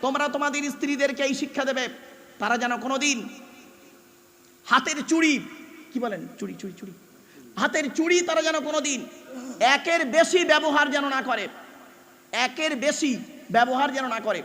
তোমরা তোমাদের স্ত্রীদেরকে এই শিক্ষা দেবে, তারা যেন কোনোদিন হাতের চুড়ি, কি বলেন, চুড়ি চুড়ি চুড়ি, হাতের চুড়ি তারা যেন কোনোদিন একের বেশি ব্যবহার যেন না করে, একের বেশি ব্যবহার যেন না করে।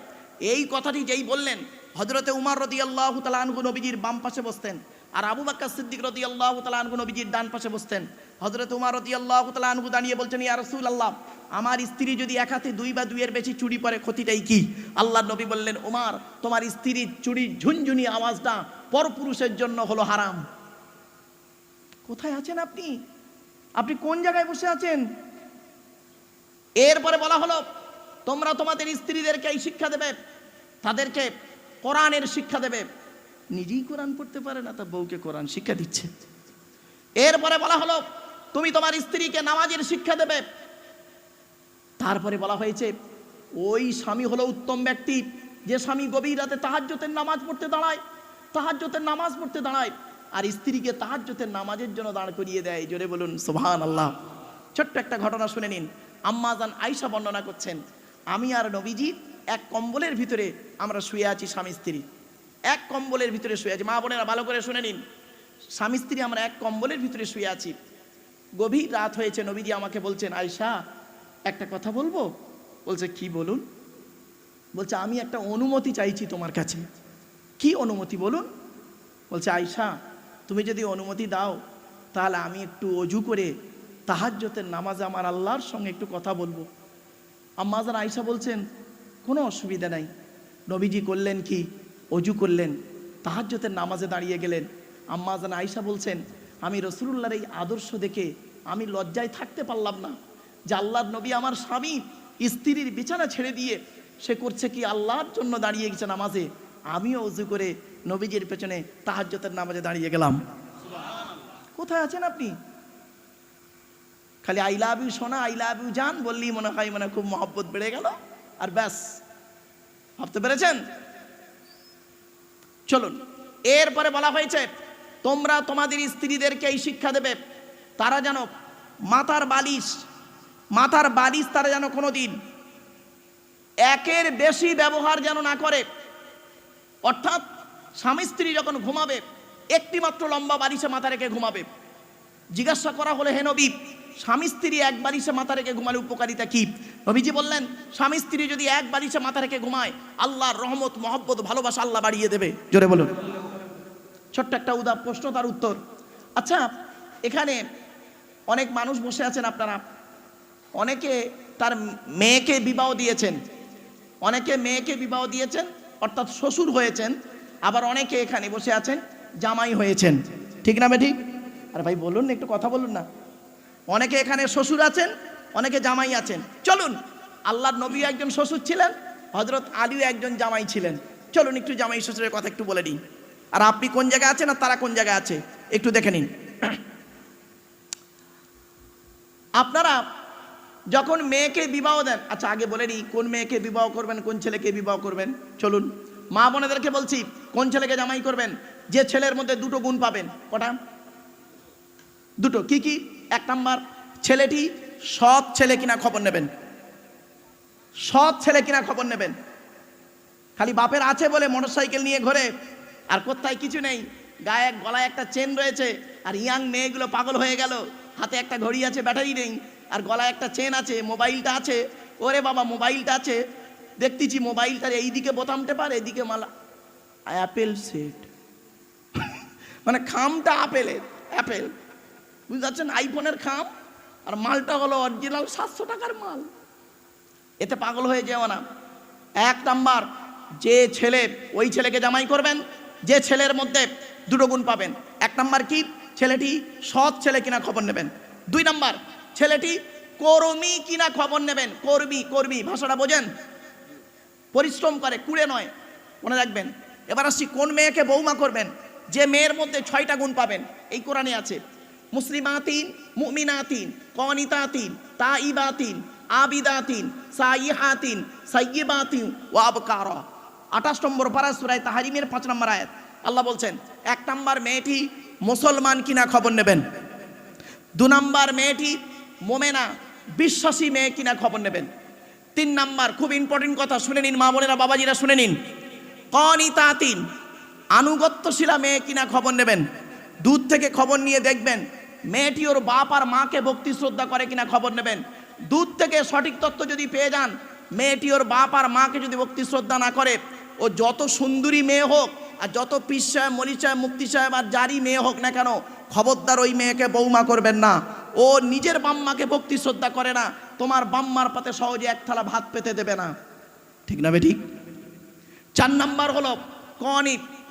এই কথাটি যেই বললেন, হযরতে উমর রাদিয়াল্লাহু তাআলা আনহু নবীজির বাম পাশে বসতেন, আর আবু বকর সিদ্দিক রাদিয়াল্লাহু তাআলা আনহু নবীজির ডান পাশে বসতেন। হযরতে উমর রাদিয়াল্লাহু তাআলা আনহু দাঁড়িয়ে বলছেন, ইয়া রাসূলুল্লাহ, আমার স্ত্রী যদি এক হাতে দুই বা দুইয়ের বেশি চুড়ি পরে ক্ষতিটাই কি? আল্লাহর নবী বললেন, উমর, তোমার স্ত্রীর চুড়ির ঝুনঝুনি আওয়াজটা পরপুরুষের জন্য হলো হারাম। কোথায় আছেন আপনি? আপনি কোন জায়গায় বসে আছেন? এরপরে বলা হলো, তোমরা তোমাদের স্ত্রীদেরকে এই শিক্ষা দেবে, তাদেরকে কোরআনের শিক্ষা দেবে। নিজেই কোরআন পড়তে পারে না, তা বউকে কোরআন শিক্ষা দিচ্ছে। এরপরে বলা হলো, তুমি তোমার স্ত্রীকে নামাজের শিক্ষা দেবে। তারপরে বলা হয়েছে, ওই স্বামী হলো উত্তম ব্যক্তি যে স্বামী গভীর রাতে তাহাজ্জুদের নামাজ পড়তে দাঁড়ায়, তাহাজ্জুদের নামাজ পড়তে দাঁড়ায়, আর স্ত্রীকে তাহাজ্জুদের নামাজের জন্য দাঁড় করিয়ে দেয়। জোরে বলুন সুবহানাল্লাহ। ছোট্ট একটা ঘটনা শুনে নিন। আম্মা জান আয়েশা বর্ণনা করছেন, আমি আর নবীজি এক কম্বলের ভিতরে আমরা শুয়ে আছি, স্বামী স্ত্রী এক কম্বলের ভিতরে শুয়ে আছি। মা বোনেরা ভালো করে শুনে নিন, স্বামী স্ত্রী আমরা এক কম্বলের ভিতরে শুয়ে আছি। গভীর রাত হয়েছে, নবীজি আমাকে বলছেন, আয়েশা একটা কথা বলবো। বলছে, কি বলুন? বলছে, আমি একটা অনুমতি চাইছি তোমার কাছে। কি অনুমতি বলুন? বলছে, আয়েশা তুমি যদি অনুমতি দাও তাহলে আমি একটু অজু করে তাহাজ্জুদের নামাজে আমার আল্লাহর সঙ্গে একটু কথা বলবো। আম্মা জান আয়েশা বলছেন, কোনো অসুবিধা নাই। নবীজি করলেন কি, অজু করলেন, তাহাজ্জুদের নামাজে দাঁড়িয়ে গেলেন। আম্মা জান আয়েশা বলছেন, আমি রাসূলুল্লাহর এই আদর্শ দেখে আমি লজ্জায় থাকতে পারলাম না যে আল্লাহর নবী আমার স্বামী স্ত্রীর বিছানা ছেড়ে দিয়ে সে করছে কি, আল্লাহর জন্য দাঁড়িয়ে গেছে নামাজে। আমিও অজু করে নবীজির পেছনে তাহাজ্জুদের নামাজে দাঁড়িয়ে গেলাম। কোথায় আছেন আপনি? খালি আই লাভ ইউ সোনা, আই লাভ ইউ জান বললেই মনে হয় মানে খুব মহব্বত বেড়ে গেল, আর ব্যাস। ভাবতে পেরেছেন? চলুন, এরপরে বলা হয়েছে, তোমরা তোমাদের স্ত্রীদেরকে এই শিক্ষা দেবে, তারা যেন মাথার বালিশ তারা যেন কোনোদিন একের বেশি ব্যবহার যেন না করে। অর্থাৎ স্বামী স্ত্রী যখন ঘুমাবে একটি মাত্র লম্বা বালিশে মাথা রেখে ঘুমাবে। জিজ্ঞাসা করা হলে, হে নবী, স্বামী স্ত্রী এক বালিশে মাথা রেখে ঘুমালে উপকারিতা কি? নবীজি বললেন, স্বামী স্ত্রী যদি এক বালিশে মাথা রেখে ঘুমায়, আল্লাহর রহমত, মহব্বত, ভালোবাসা আল্লাহ বাড়িয়ে দেবে। জোরে বলুন। ছোট্ট একটা প্রশ্ন, তার উত্তর। আচ্ছা, এখানে অনেক মানুষ বসে আছেন, আপনারা অনেকে তার মেয়েকে বিবাহ দিয়েছেন, অনেকে মেয়েকে বিবাহ দিয়েছেন অর্থাৎ শ্বশুর হয়েছেন, আবার অনেকে এখানে বসে আছেন জামাই হয়েছেন। ঠিক না বেঠিক? আরে ভাই বলুন, একটু কথা বলুন না। অনেকে এখানে শ্বশুর আছেন, অনেকে জামাই আছেন। চলুন, আল্লাহর নবী একজন শ্বশুর ছিলেন, হযরত আলীও একজন জামাই ছিলেন। চলুন একটু জামাই শ্বশুরের কথা একটু বলে নিন। আর আপনি কোন জায়গায় আছেন আর তারা কোন জায়গায় আছে একটু দেখে নিন। আপনারা যখন মেয়েকে বিবাহ দেন, আচ্ছা আগে বলে নিই, কোন মেয়েকে বিবাহ করবেন, কোন ছেলেকে বিবাহ করবেন। চলুন, মা বোনেদেরকে বলছি, কোন ছেলেকে জামাই করবেন, যে ছেলের মধ্যে দুটো গুণ পাবেন। কটা? দুটো। কি কি? এক নাম্বার, ছেলেটি সৎ ছেলে কিনা খবর নেবেন, সৎ ছেলে কিনা খবর নেবেন। খালি বাপের আছে বলে মোটরসাইকেল নিয়ে ঘোরে, আর কোথায় কিছু নেই, গায়ে গলায় একটা চেন রয়েছে, আর ইয়াং মেয়েগুলো পাগল হয়ে গেল, হাতে একটা ঘড়ি আছে, ব্যাটারি নেই, আর গলায় একটা চেন আছে, মোবাইলটা আছে। ওরে বাবা, মোবাইলটা আছে, দেখতেছি মোবাইলটার এইদিকে বোতাম টেপার, এইদিকে মালা অ্যাপেল সেট, মানে খামটা অ্যাপেল, বুঝতে পারছেন? আইফোনের খাম, আর মালটা হলো অরিজিনাল 700 টাকার মাল। এতে পাগল হয়ে যেও না। এক নাম্বার, যে ছেলে, ওই ছেলেকে জামাই করবেন যে ছেলের মধ্যে দুটো গুণ পাবেন। এক নাম্বার কি? ছেলেটি সৎ ছেলে কিনা খবর নেবেন। দুই নাম্বার, ছেলেটি কর্মী কিনা খবর নেবেন। কর্মী ভাষাটা বোঝেন? পরিশ্রম করে, কুড়ে নয়, মনে রাখবেন। এবার আসছি, কোন মেয়েকে বৌমা করবেন? যে মেয়ের মধ্যে 6টা গুণ পাবেন। এই কোরআনে আছে, মুসলিমাতিন, মুমিনাতিন, কনিতাতিন, তাইবাতিন, আবিদাতিন, সাইহাতিন, সাইয়্যিবাতিন ওয়া আবকারা। 28 নম্বর পারা সূরা তাহরিমের 5 নম্বর আয়াত। আল্লাহ বলছেন, এক নাম্বার মেয়েটি মুসলমান কিনা খবর নেবেন। 2 নাম্বার মেয়েটি মুমিনা বিশ্বাসী মেয়ে কিনা খবর নেবেন। তিন নাম্বার, খুব ইম্পর্টেন্ট কথা, শুনে নিন মা বোনেরা, বাবাজিরা শুনে নিন। কনিতাতিন, আনুগত্যশীলা মেয়ে কিনা খবর নেবেন। দূর থেকে খবর নিয়ে দেখবেন মেয়েটি ওর বাপ আর মাকে ভক্তি শ্রদ্ধা করে কিনা খবর নেবেন। দূর থেকে সঠিক তথ্য যদি পেয়ে যান মেয়েটি ওর বাপ আর মাকে যদি ভক্তি শ্রদ্ধা না করে, ও যত সুন্দরী মেয়ে হোক আর যত পীর সাহেব, মলি সাহেব, মুফতি সাহেব আর যারই মেয়ে হোক না কেন, খবরদার ওই মেয়েকে বৌমা করবেন না। ও নিজের বাম্মাকে ভক্তি শ্রদ্ধা করে না, তোমার বাম্মার পাতে সহজে এক থালা ভাত পেতে দেবে না। ঠিক না বে ঠিক? 4 নাম্বার হলো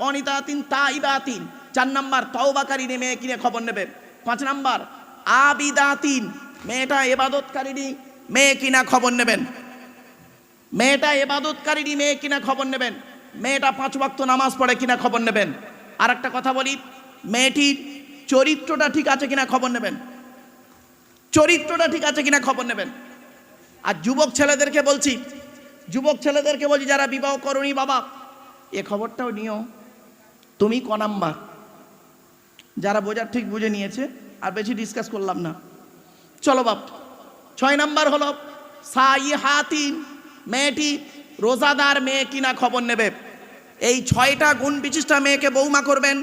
কনিতাতিন তাইবাতিন, 4 নাম্বার তওবাকারী মেয়ে কিনে খবর নেবে। 5 নাম্বার আবিদাতিন, মেয়েটা ইবাদতকারী মেয়ে কিনা খবর নেবেন। মেয়েটা ইবাদতকারী মেয়ে কিনা খবর নেবেন। মেয়েটা 5 ওয়াক্ত নামাজ পড়ে কিনা খবর নেবেন। আর একটা কথা বলি, মেয়েটির চরিত্রটা ঠিক আছে কিনা খবর নেবেন। চরিত্রটা ঠিক আছে কিনা খবর নেবেন। আর যুবক ছেলেদেরকে বলছি যারা বিবাহ করনি বাবা, এ খবরটাও নিও, তুমি ক নাম্বার। যারা বোঝার ঠিক বুঝে নিয়েছে, আর বেশি ডিসকাস করলাম না, চলো বাপ। 6 নাম্বার হলো সাইহাতিন, মেয়েটি রোজাদার মেয়ে কিনা খবর নেবে। এই 6টা গুণ বিশিষ্ট মেয়েকে বৌমা করবেন,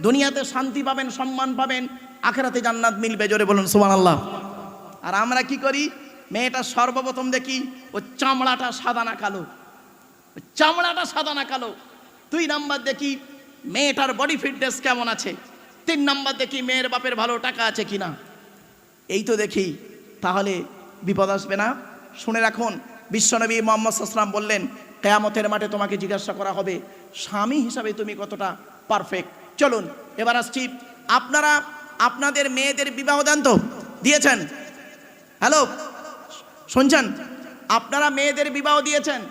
দুনিয়াতে শান্তি পাবেন, সম্মান পাবেন, আখেরাতে জান্নাত মিলবে। জোরে বলুন সুবহানাল্লাহ। আর আমরা কি করি, মেয়েটা সর্বপ্রথম দেখি ও চামড়াটা সাদা না কালো, চামড়াটা সাদা না কালো। 2 নাম্বার দেখি মেয়েটার বডি ফিটনেস কেমন আছে। 3 নাম্বার দেখি মেয়ের বাপের ভালো টাকা আছে কিনা। এই তো দেখি, তাহলে বিপদ আসবে না। শুনে রাখুন, বিশ্বনবী মুহাম্মদ সাল্লাল্লাহু আলাইহি ওয়াসাল্লাম বললেন, কিয়ামতের মাঠে তোমাকে জিজ্ঞাসা করা হবে স্বামী হিসাবে তুমি কতটা পারফেক্ট। চলুন এবার আসছি, আপনারা আপনাদের মেয়েদের বিবাহ দান তো দিয়েছেন? হ্যালো, শুনছেন? আপনারা মেয়েদের বিবাহ দিয়েছেন।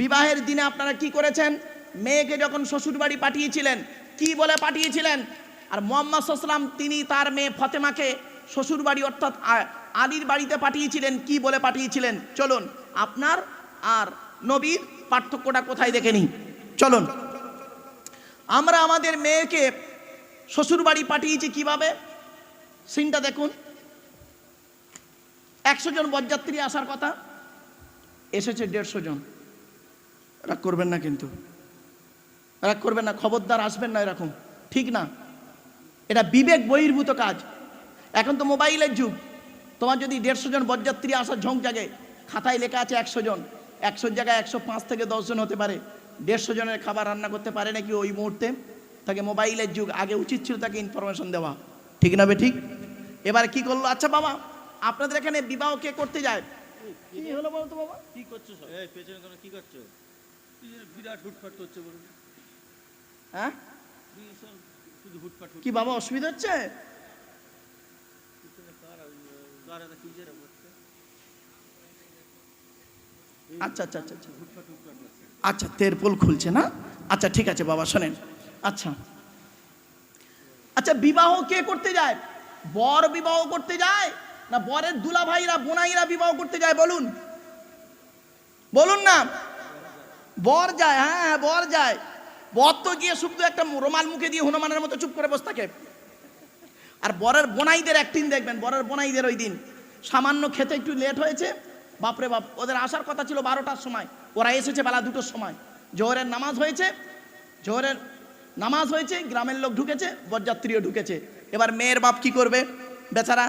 বিবাহের দিনে আপনারা কি করেছেন? মেয়েকে যখন শ্বশুর বাড়ি পাঠিয়েছিলেন, কি বলে পাঠিয়েছিলেন? আর মুহাম্মদ সাল্লাল্লাহু আলাইহি ওয়াসাল্লাম তিনি তার মেয়ে ফাতেমাকে শ্বশুর বাড়ি অর্থাৎ আলীর বাড়িতে পাঠিয়েছিলেন, কি বলে পাঠিয়েছিলেন? চলুন আপনার আর নবীর পার্থক্যটা কোথায় দেখে নিই। চলুন, আমরা আমাদের মেয়েকে শ্বশুর বাড়ি পাঠিয়েছি কিভাবে, সিনটা দেখুন। 100 জন বরযাত্রী আসার কথা, এসেছে 150 জন। রাগ করবেন না, কিন্তু রাগ করবেন না, খবরদার আসবেন না এরকম, ঠিক না। এটা বিবেক বহির্ভূত কাজ। এখন তো মোবাইলের যুগ, তোমার যদি 150 জন বরযাত্রী আসার ঝোঁক জাগে, খাতায় লেখা আছে 100 জন, 100 জায়গায় 105 থেকে 10 জন হতে পারে। 150 জনের খাবার রান্না করতে পারে নাকি ওই মুহূর্তে? তাকে মোবাইলের যুগ, আগে উচিত ছিল তাকে ইনফরমেশন দেওয়া, ঠিক না বে ঠিক? এবার কি করলো? আচ্ছা বাবা, আপনাদের এখানে বিবাহ কে করতে যায়? কি হলো বলতো বাবা, কি করছো সব? এই পেছনে কেন কি করছো? বিরাট হুটফাট করছে বলুন। হ্যাঁ শুধু হুটফাট। কি বাবা অসুবিধা হচ্ছে? আচ্ছা আচ্ছা আচ্ছা আচ্ছা আচ্ছা, তেরপোল খুলছে না? আচ্ছা ঠিক আছে বাবা, শোনেন। আচ্ছা আচ্ছা, বিবাহ কে করতে যায়? বর বিবাহ করতে যায় না বরের দুলা ভাইরা বোনাইরা বিবাহ করতে যায়? বলুন বলুন না। বর যায়, হ্যাঁ বর যায়। বর তো গিয়ে শুধু একটা রুমাল মুখে দিয়ে হনুমানের মতো চুপ করে বসে থাকে। আর বরের বোনাইদের একদিন দেখবেন, বরের বোনাইদের ওই দিন সামান্য খেতে একটু লেট হয়েছে, বাপরে বাপ, ওদের আসার কথা ছিল 12টার সময়, ওরা এসেছে বেলা 2টোর সময়। জোহরের নামাজ হয়েছে, গ্রামের লোক ঢুকেছে, বরযাত্রীও ঢুকেছে। এবার মেয়ের বাপ কি করবে? বেচারা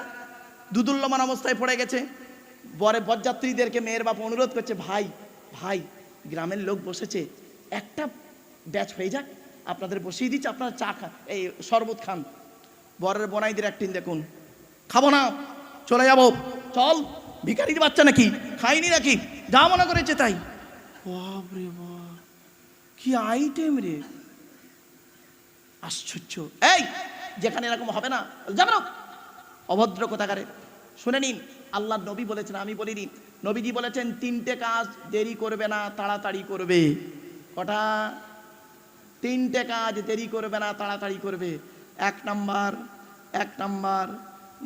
দুদুল্যমান অবস্থায় পড়ে গেছে। বরযাত্রীদেরকে মেয়ের বাপ অনুরোধ করছে, ভাই ভাই গ্রামের লোক বসেছে, একটা ব্যাচ হয়ে যাক, আপনাদের বসিয়ে দিচ্ছে, আপনারা চা খান, এই শরবত খান। বরের বোনাইদের একদিন দেখুন, খাবো না, চলে যাব। চল, ভিখারির বাচ্চা নাকি, খাইনি নাকি, যা মনে করেছে তাই। বাপরে বাপ, কি আইটেম রে, আশ্চর্য। এই যেখানে এরকম হবে না, যাবে না, অভদ্র কোথাকারে। শুনে নিন, আল্লাহর নবী বলেছেন, আমি বলিনি, নবীজি বলেছেন 3টে কাজ দেরি করবে না, তাড়াতাড়ি করবে। কটা? 3টে কাজ দেরি করবে না, তাড়াতাড়ি করবে। 1 নাম্বার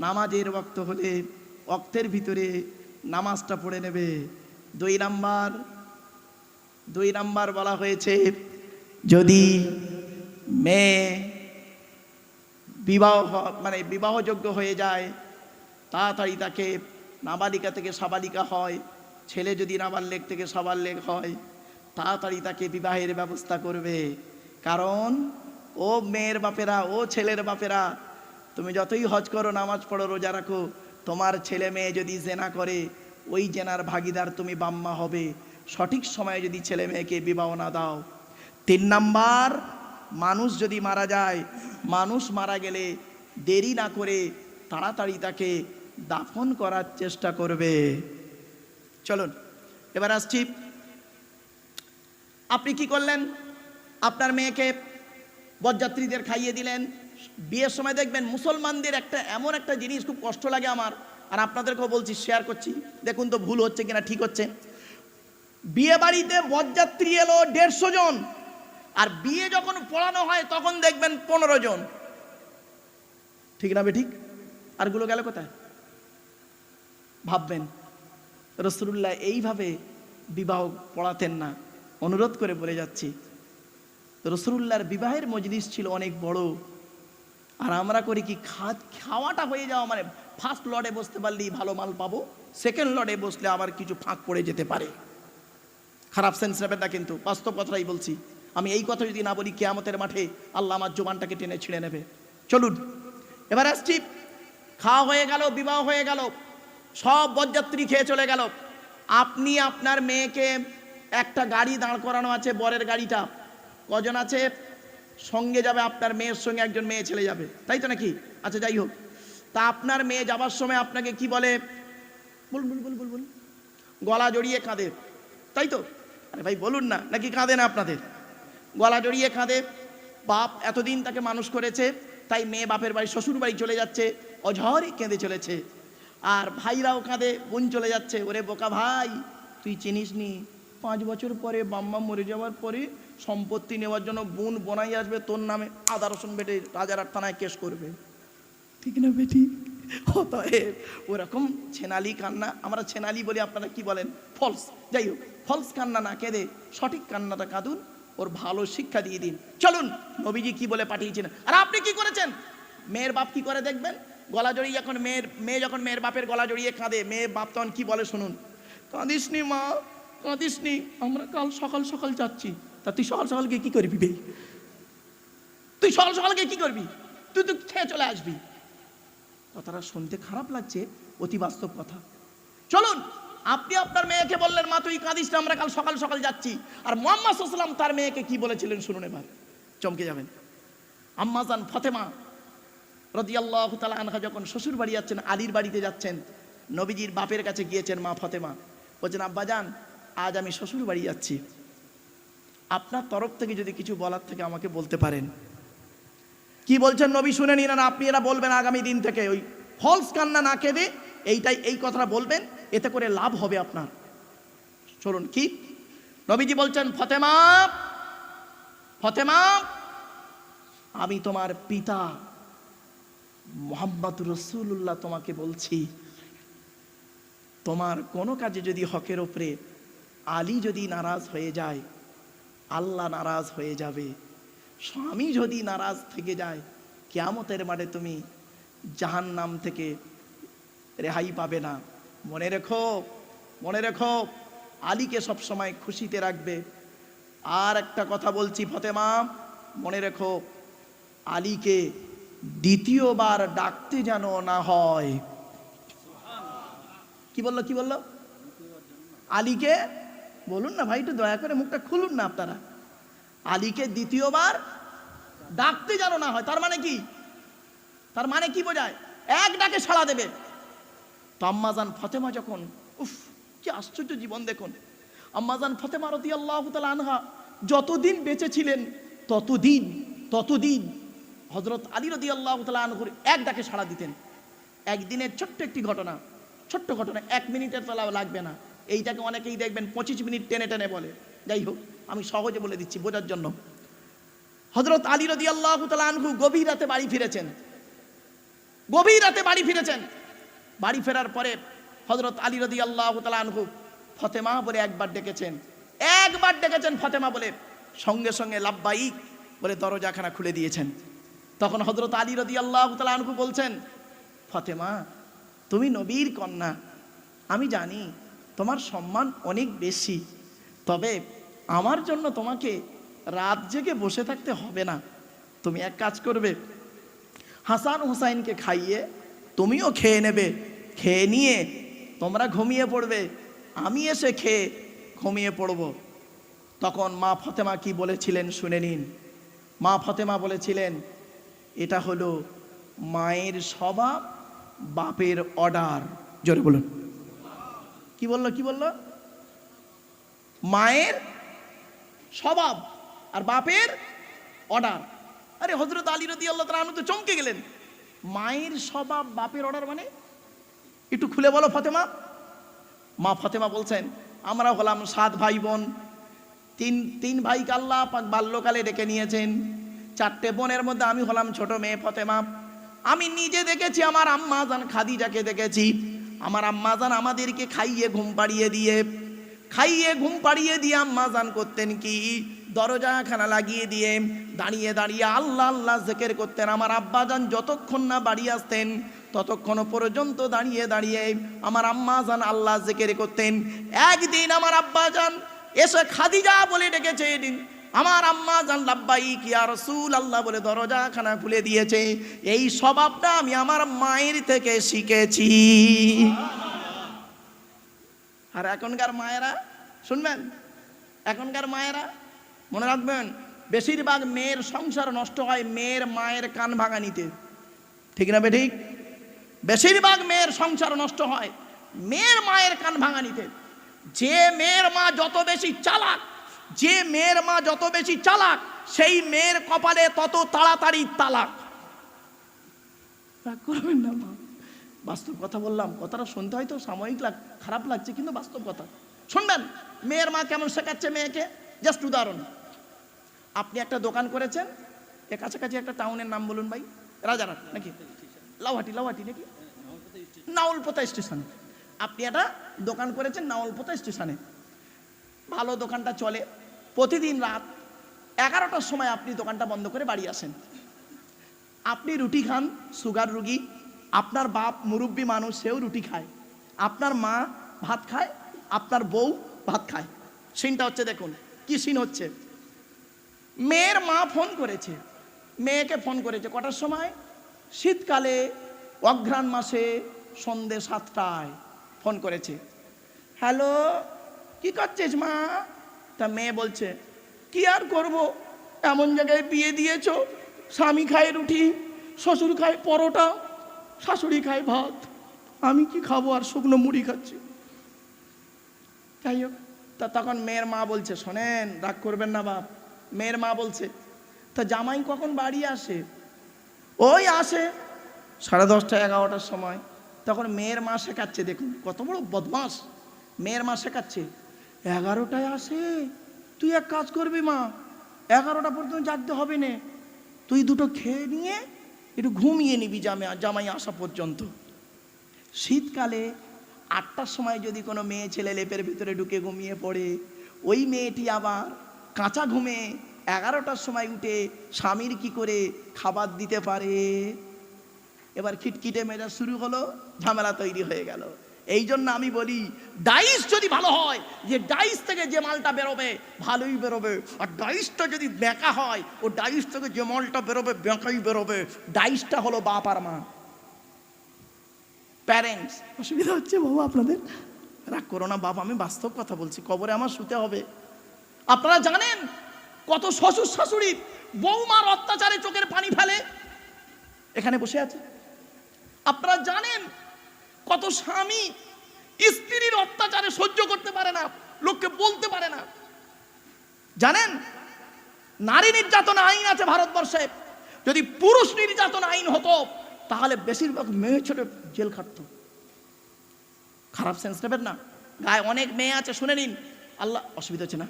নামাজের ওয়াক্ত হলে ওয়াক্তের ভিতরে নামাজটা পড়ে নেবে। 2 নাম্বার বলা হয়েছে, যদি মেয়ে বিবাহযোগ্য হয়ে যায়, তাড়াতাড়ি তাকে নাবালিকা থেকে সাবালিকা হয়, ছেলে যদি নাবালক থেকে সাবালক হয় তাড়াতাড়ি তাকে বিবাহের ব্যবস্থা করবে। কারণ ও মেয়ের বাপেরা, ও ছেলের বাপেরা, তুমি যতই হজ করো, নামাজ পড়ো, রোজা রাখো, তোমার ছেলে মেয়ে যদি জেনা করে ওই জেনার ভাগিদার তুমি বাম্মা হবে, সঠিক সময়ে যদি ছেলে মেয়েকে বিবাহ না দাও। 3 নাম্বার, মানুষ যদি মারা যায়, মানুষ মারা গেলে দেরি না করে তাড়াতাড়ি তাকে দাফন করার চেষ্টা করবে। চলুন এবার আসছি, আপনি কি করলেন? আপনার মেয়েকে বরযাত্রীদের খাইয়ে দিলেন। বিয়ের সময় দেখবেন মুসলমানদের এমন একটা জিনিস খুব কষ্ট লাগে আমার, আর আপনাদেরকেও বলছি, শেয়ার করছি, দেখুন তো ভুল হচ্ছে কিনা ঠিক হচ্ছে। বিয়ে বাড়িতে বরযাত্রী এলো 150 জন, আর বিয়ে যখন পড়ানো হয় তখন দেখবেন 15 জন। ঠিক না বেঠিক? আরগুলো গেল কোথায়? ভাববেন রাসূলুল্লাহ এইভাবে বিবাহ পড়াতেন না। অনুরোধ করে বলে যাচ্ছি, রাসূলুল্লাহর বিবাহের মজলিস ছিল অনেক বড়, আর আমরা করি কি, খাওয়াটা হয়ে যাওয়া মানে ফার্স্ট লটে বসতে পারলেই ভালো মাল পাবো, সেকেন্ড লটে বসলে আবার কিছু ফাঁক পড়ে যেতে পারে। খারাপ সেন্স নেবেন না, কিন্তু বাস্তব কথাই বলছি। আমি এই কথা যদি না বলি, কিয়ামতের মাঠে আল্লাহ আমার জবানটাকে টেনে ছিঁড়ে নেবে। চলুন এবার আসছি, খাওয়া হয়ে গেল, বিবাহ হয়ে গেল, সব বরযাত্রী খেয়ে চলে গেল। আপনি আপনার মেয়েকে, একটা গাড়ি দাঁড় করানো আছে, বরের গাড়িটা, কজন আছে সঙ্গে যাবে? আপনার মেয়ের সঙ্গে একজন মেয়ে ছেলে যাবে, তাই তো নাকি? আচ্ছা যাই হোক, তা আপনার মেয়ে যাবার সময় আপনাকে কি বলে? বলুন। গলা জড়িয়ে কাঁদে, তাই তো? আরে ভাই বলুন না, নাকি কাঁদে না আপনাদের? গলা জড়িয়ে কাঁদে। বাপ এতদিন তাকে মানুষ করেছে, তাই মেয়ে বাপের বাড়ি, শ্বশুর বাড়ি চলে যাচ্ছে, অঝরে কেঁদে চলেছে। আর ভাইরাও কাঁদে, বোন চলে যাচ্ছে। ওরে বোকা ভাই, তুই চিনিস নি 5 বছর পরে বাম্মা মরে যাওয়ার পরে সম্পত্তি নেওয়ার জন্য বোন বোনাই আসবে, তোর নামে আদা রসুন বেটে রাজারহাট থানায় কেস করবে। ঠিক না বেটি? অতএব ওরকম ছেনালি কান্না, আমরা ছেনালি বলি, আপনারা কি বলেন? ফলস। যাই হোক, ফলস কান্না না কেঁদে সঠিক কান্নাটা কাঁদুন, ওর ভালো শিক্ষা দিয়ে দিন। চলুন, নবীজি কি বলে পাঠিয়েছেন, আর আপনি কি করেছেন? মেয়ের বাপ কি করে দেখবেন? গলা জড়িয়ে, এখন মেয়ে যখন মেয়ের বাপের গলা জড়িয়ে কাঁদে, মেয়ে বাপ তখন কি বলে শুনুন, কাঁদিস নি মা, কাঁদিস নি, আমরা কাল সকাল সকাল যাচ্ছি। তা তুই সকাল সকাল গিয়ে কি করবি বে? তুই সকাল সকাল গিয়ে কি করবি? তুই তো খেয়ে চলে আসবি। কথাটা শুনতে খারাপ লাগছে, অতি বাস্তব কথা। চলুন, আপনি আপনার মেয়েকে বললেন, মা তুই কাঁদিস না, আমরা কাল সকাল সকাল যাচ্ছি। আর মুহাম্মদ সাল্লাল্লাহু আলাইহি ওয়াসাল্লাম তার মেয়েকে কি বলেছিলেন শুনুন, এবার চমকে যাবেন। আম্মা জান ফাতেমা রাদিয়াল্লাহু তাআলা আনহা যখন শ্বশুর বাড়ি যাচ্ছেন, আলীর বাড়িতে যাচ্ছেন, নবীজির বাপের কাছে গিয়েছেন মা ফাতেমা, বলছেন আব্বাজান আজ আমি শ্বশুর বাড়ি যাচ্ছি, আপনার তরফ থেকে যদি কিছু বলার থেকে আমাকে বলতে পারেন। কি বলছেন নবী শুনে নিন, আর আপনি এরা বলবেন আগামী দিন থেকে, ওই ফলস কান্না না কেঁদে এই কথাটা বলবেন, এতে করে লাভ হবে আপনার। চলুন, কি নবীজি বলছেন, ফাতেমা, ফাতেমা, আমি তোমার পিতা মুহাম্মদ রাসূলুল্লাহ তোমাকে বলছি, তোমার কোনো কাজে যদি হকের উপরে আলী যদি নারাজ হয়ে যায়, আল্লাহ নারাজ হয়ে যাবে। স্বামী যদি নারাজ থেকে যায়, কিয়ামতের মাঠে তুমি জাহান্নাম থেকে রেহাই পাবে না। মনে রেখো, মনে রেখো, আলীকে সবসময় খুশিতে রাখবে। আর একটা কথা বলছি ফাতেমা, মনে রেখো, আলীকে দ্বিতীয়বার ডাকতে যেন না হয়। কি বললো? কি বললো? আলীকে, বলুন না ভাই, একটু দয়া করে মুখটা খুলুন না আপনারা। আলীকে দ্বিতীয়বার ডাকতে যেন না হয়। তার মানে কি? তার মানে কি বোঝায়? এক ডাকে সাড়া দেবে। তো আম্মাজান ফাতেমা যখন, উফ কি আশ্চর্য জীবন দেখুন, আম্মাজান ফাতেমা রাদিয়াল্লাহু তাআলা আনহা যতদিন বেঁচে ছিলেন ততদিন হযরত আলী রাদিয়াল্লাহু তাআলা আনহুর এক ডাকে সাড়া দিতেন। একদিনের ছোট্ট একটি ঘটনা, 1 মিনিটের তো লাগবে না, এইটাকে অনেকেই দেখবেন 25 মিনিট টেনে টেনে বলে। যাই হোক, আমি সহজে বলে দিচ্ছি বোঝার জন্য। হযরত আলী রাদিয়াল্লাহু তাআলা আনহু গভীর রাতে বাড়ি ফিরেছেন। বাড়ি ফেরার পরে হযরত আলী রাদিয়াল্লাহু তাআলা আনহু ফাতেমা বলে একবার ডেকেছেন ফাতেমা বলে, সঙ্গে সঙ্গে লাব্বাইক বলে দরজাখানা খুলে দিয়েছেন। তখন হযরত আলী রাদিয়াল্লাহু তাআলা আনহু বলছেন, ফাতেমা তুমি নবীর কন্যা, আমি জানি তোমার সম্মান অনেক বেশি, তবে আমার জন্য তোমাকে রাত জেগে বসে থাকতে হবে না। তুমি এক কাজ করবে, হাসান হুসাইনকে খাইয়ে তুমিও খেয়ে নেবে, খেয়ে নিয়ে তোমরা ঘুমিয়ে পড়বে, আমি এসে খেয়ে ঘুমিয়ে পড়ব। তখন মা ফাতেমা কি বলেছিলেন শুনে নিন। মা ফাতেমা বলেছিলেন, এটা হলো মায়ের স্বভাব, বাপের অর্ডার। জোরে বলুন, কি বললো? কি বললো? মায়ের স্বভাব আর বাপের অর্ডার। আরে হযরত আলী রাদিয়াল্লাহু তাআলা আনহু তো চমকে গেলেন। মায়ের স্বভাব, বাপের অর্ডার মানে? একটু খুলে বলো ফাতেমা। মা ফাতেমা বলছেন, আমরা হলাম 7 ভাই বোন। তিন ভাইকে আল্লাহ পাক বাল্যকালে ডেকে নিয়েছেন। 4টে বোনের মধ্যে আমি হলাম ছোট মেয়ে ফাতেমা। আমি নিজে দেখেছি, আমার আম্মা জান খাদিজাকে দেখেছি। আমার আম্মা জান আমাদেরকে খাইয়ে ঘুম পাড়িয়ে দিয়ে আম্মা জান করতেন কি, দরজাখানা লাগিয়ে দিয়ে দাঁড়িয়ে দাঁড়িয়ে আল্লাহ আল্লাহ জিকির করতেন। আমার আব্বা জান যতক্ষণ না বাড়ি আসতেন ততক্ষণ পর্যন্ত দাঁড়িয়ে দাঁড়িয়ে আমার আম্মা জান আল্লাহ জিকির করতেন। একদিন আমার আব্বা জান এসে খাদিজা বলে ডেকেছেন, আমার আম্মা জান লাব্বাইক ইয়া রাসূলুল্লাহ বলে দরজাখানা খুলে দিয়েছে। এই স্বভাবটা আমি আমার মায়ের থেকে শিখেছি। আর এখনকার মায়েরা শুনবেন, এখনকার মায়েরা মনে রাখবেন, বেশিরভাগ মেয়ের সংসার নষ্ট হয় মেয়ের মায়ের কান ভাঙানিতে। ঠিক না বেঠিক? বেশিরভাগ মেয়ের সংসার নষ্ট হয় মেয়ের মায়ের কান ভাঙানিতে। যে মেয়ের মা যত বেশি চালাক, সেই মেয়ের কপালে তত তাড়াতাড়ি তালাক। রাগ করবেন না মা, বাস্তব কথা বললাম। কথাটা শুনতে হয়তো সাময়িক খারাপ লাগছে, কিন্তু বাস্তব কথা শুনবেন। মেয়ের মা কেমন শেখাচ্ছে মেয়েকে, জাস্ট উদাহরণ। আপনি একটা দোকান করেছেন, এর কাছাকাছি একটা টাউনের নাম বলুন ভাই। রাজারহাট নাকি লাউহাটি নাকি নাওলপোতা স্টেশনে। আপনি একটা দোকান করেছেন নাওলপোতা স্টেশনে, ভালো দোকানটা চলে। প্রতিদিন রাত 11টার সময় আপনি দোকানটা বন্ধ করে বাড়ি আসেন। আপনি রুটি খান, সুগার রুগী। আপনার বাপ মুরব্বী মানুষ, সেও রুটি খায়। আপনার মা ভাত খায়, আপনার বউ ভাত খায়। সিনটা হচ্ছে, দেখুন কি সিন হচ্ছে। মেয়ের মা ফোন করেছে, মেয়েকে ফোন করেছে কটার সময়? শীতকালে অঘ্রাণ মাসে সন্ধ্যে 7টায় ফোন করেছে। হ্যালো, কি করছিস মা? তা মেয়ে বলছে, কি আর করব, এমন জায়গায় বিয়ে দিয়েছ, স্বামী খায় রুটি, শ্বশুর খায় পরোটা, শাশুড়ি খায় ভাত, আমি কি খাবো, আর শুকনো মুড়ি খাচ্ছি। যাই হোক, তা তখন মেয়ের মা বলছে, শোনেন রাগ করবেন না বাপ। মেয়ের মা বলছে, তা জামাই কখন বাড়ি আসে? ওই আসে 10:30 11টার সময়। তখন মেয়ের মা শেখাচ্ছে, দেখুন কত বড় বদমাস। মেয়ের মা শেখাচ্ছে, 11টায় আসে, তুই এক কাজ করবি মা, 11টা পর্যন্ত জাগতে হবে না, তুই দুটো খেয়ে নিয়ে একটু ঘুমিয়ে নিবি জামাই আসা পর্যন্ত। শীতকালে 8টার সময় যদি কোনো মেয়ে ছেলে লেপের ভিতরে ঢুকে ঘুমিয়ে পড়ে, ওই মেয়েটি আবার কাঁচা ঘুমে 11টার সময় উঠে স্বামীর কি করে খাবার দিতে পারে? এবার খিটখিটে মেজাজ শুরু হলো, ঝামেলা তৈরি হয়ে গেল। এই জন্য আমি বলি, ডাইস যদি ভালো হয়, যে ডাইস থেকে যে মালটা বেরোবে ভালোই বেরোবে। আর ডাইসটা যদি বেঁকা হয়, ও ডাইস থেকে যে মালটা বেরোবে বেঁকাই বেরোবে। ডাইসটা হলো বাপ আর মা, প্যারেন্টস। অসুবিধা হচ্ছে বাবা আপনাদের? রাগ করো না বাপ, আমি বাস্তব কথা বলছি, কবরে আমার শুতে হবে। আপনারা জানেন কত শ্বশুর শাশুড়ি বৌমার অত্যাচারে চোখের পানি ফেলে, এখানে বসে আছে। আপনারা জানেন কত স্বামী স্ত্রীর অত্যাচারে সহ্য করতে পারে না, লোককে বলতে পারে না। জানেন নারী নির্যাতন আইন আছে ভারতবর্ষে, যদি পুরুষ নির্যাতন আইন হতো তাহলে বেশিরভাগ মেয়ে ছেলে জেল খাটতো। খারাপ সেন্স নেবেন না, গায়ে অনেক মেয়ে আছে, শুনে নিন। আল্লাহ, অসুবিধা হচ্ছে না?